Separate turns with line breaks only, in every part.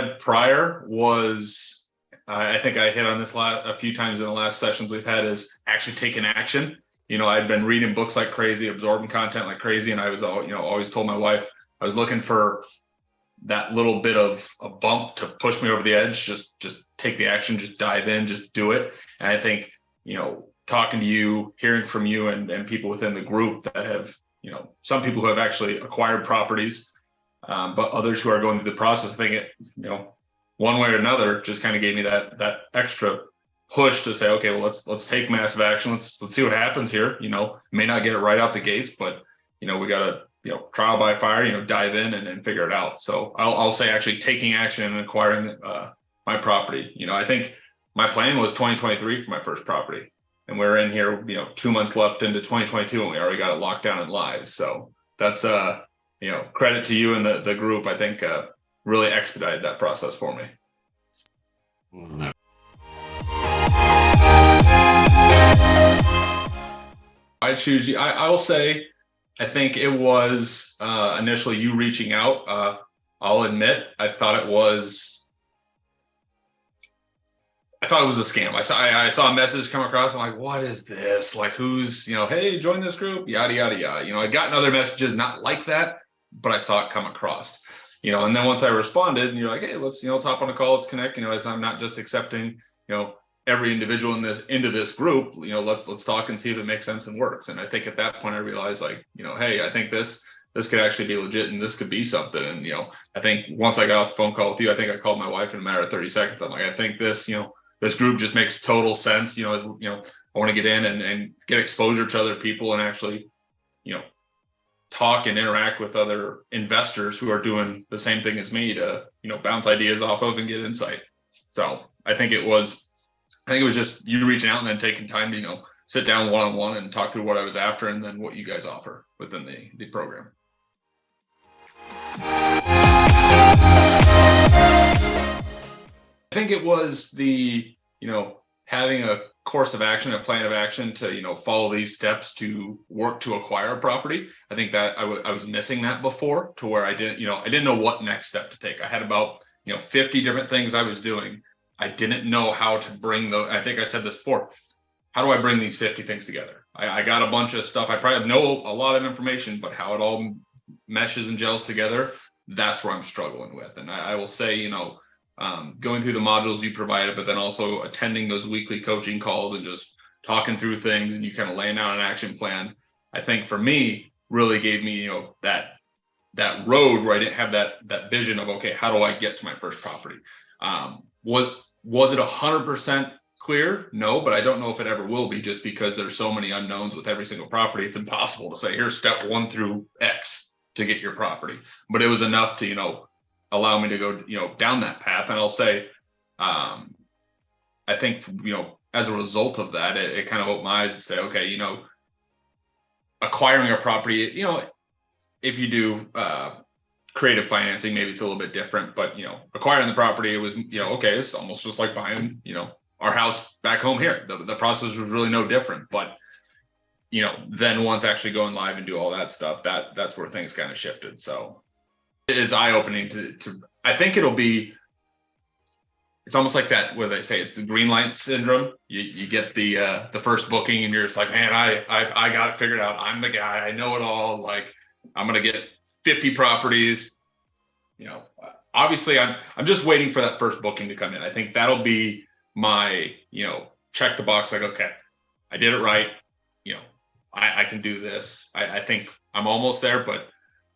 had prior was, I think I hit on this a few times in the last sessions we've had, is actually taking action. I'd been reading books like crazy, absorbing content like crazy, and I was always told my wife I was looking for that little bit of a bump to push me over the edge. Just take the action, just dive in, just do it. And I think, talking to you, hearing from you and people within the group that have, some people who have actually acquired properties, but others who are going through the process, I think it, one way or another, just kind of gave me that extra push to say, okay, well, let's take massive action. Let's see what happens here. May not get it right out the gates, but we got to, trial by fire, dive in and figure it out. So I'll say actually taking action and acquiring my property. I think my plan was 2023 for my first property, and we're in here, 2 months left into 2022, and we already got it locked down and live. So that's credit to you and the group. I think really expedited that process for me. I choose you. I will say, I think it was initially you reaching out. I'll admit, I thought it was a scam. I saw a message come across. I'm like, what is this? Like, who's, hey, join this group, yada, yada, yada. I'd gotten other messages not like that, but I saw it come across, and then once I responded and you're like, hey, let's hop on a call, let's connect, as I'm not just accepting, every individual into this group, let's talk and see if it makes sense and works. And I think at that point I realized, like, hey, I think this could actually be legit and this could be something. And, I think once I got off the phone call with you, I think I called my wife in a matter of 30 seconds. I'm like, I think this, this group just makes total sense. As I want to get in and get exposure to other people and actually, talk and interact with other investors who are doing the same thing as me to, bounce ideas off of and get insight. So I think it was just you reaching out and then taking time to, sit down one-on-one and talk through what I was after and then what you guys offer within the program. I think it was the, having a course of action, a plan of action to, follow these steps to work to acquire a property. I think that I was missing that before, to where I didn't know what next step to take. I had about, 50 different things I was doing. I didn't know how to bring those. I think I said this before. How do I bring these 50 things together? I got a bunch of stuff. I probably know a lot of information, but how it all meshes and gels together, that's where I'm struggling with. And I will say, going through the modules you provided, but then also attending those weekly coaching calls and just talking through things and you kind of laying out an action plan, I think for me really gave me, that road where I didn't have that vision of, okay, how do I get to my first property? Was it 100% clear? No, but I don't know if it ever will be, just because there's so many unknowns with every single property. It's impossible to say, here's step 1 through X to get your property. But it was enough to, allow me to go, down that path. And I'll say, I think, as a result of that, it kind of opened my eyes to say, okay, acquiring a property, if you do creative financing, maybe it's a little bit different, but, acquiring the property, it was, okay, it's almost just like buying, our house back home here. The process was really no different, but, then once actually going live and do all that stuff, that's where things kind of shifted. So it's eye-opening to I think it's almost like that, where they say it's the green light syndrome. You get the first booking and you're just like, man, I got it figured out. I'm the guy, I know it all. Like, I'm going to get 50 properties, obviously I'm just waiting for that first booking to come in. I think that'll be my, check the box, like, okay, I did it right. I can do this. I think I'm almost there, but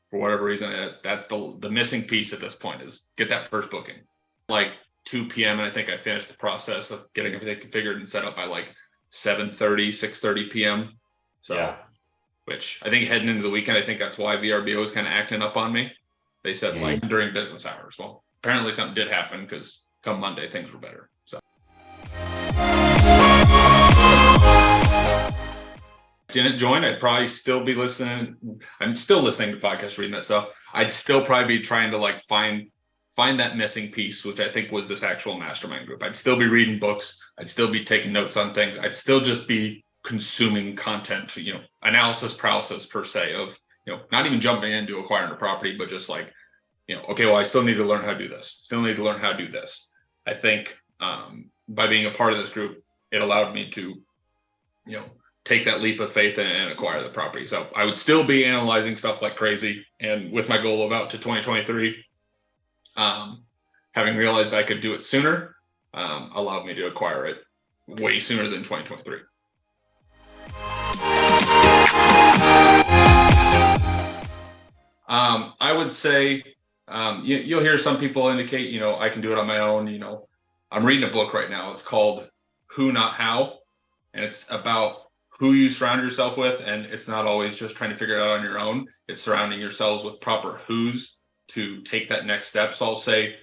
for whatever reason, that's the missing piece at this point, is get that first booking. Like 2 p.m. and I think I finished the process of getting everything configured and set up by like 6:30 p.m. So, yeah. Which I think heading into the weekend, I think that's why VRBO is kind of acting up on me. They said like during business hours. Well, apparently something did happen, because come Monday, things were better. So didn't join, I'd probably still be listening. I'm still listening to podcasts, reading that stuff. I'd still probably be trying to like find that missing piece, which I think was this actual mastermind group. I'd still be reading books. I'd still be taking notes on things. I'd still just be consuming content, analysis paralysis per se, of, not even jumping into acquiring a property, but just like okay, well, I still need to learn how to do this. Still need to learn how to do this. I think by being a part of this group, it allowed me to, take that leap of faith and acquire the property. So I would still be analyzing stuff like crazy. And with my goal of out to 2023, having realized I could do it sooner, allowed me to acquire it way sooner than 2023. I would say you'll hear some people indicate, I can do it on my own. I'm reading a book right now. It's called Who Not How, and it's about who you surround yourself with, and it's not always just trying to figure it out on your own. It's surrounding yourselves with proper who's to take that next step. So I'll say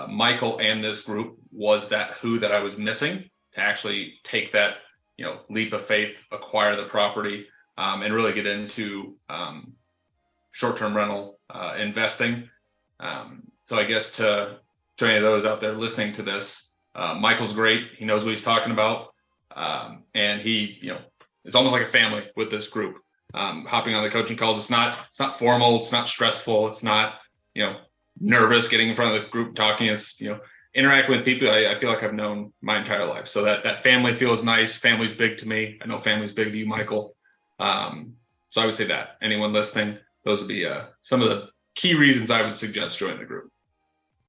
Michael and this group was that who that I was missing to actually take that leap of faith, acquire the property, and really get into short-term rental investing. So I guess to any of those out there listening to this, Michael's great. He knows what he's talking about. And he, it's almost like a family with this group. Hopping on the coaching calls, it's not formal, it's not stressful, it's not, nervous getting in front of the group talking. It's, interacting with people I feel like I've known my entire life. So that family feels nice. Family's big to me. I know family's big to you, Michael. So I would say that anyone listening, those would be some of the key reasons I would suggest joining the group.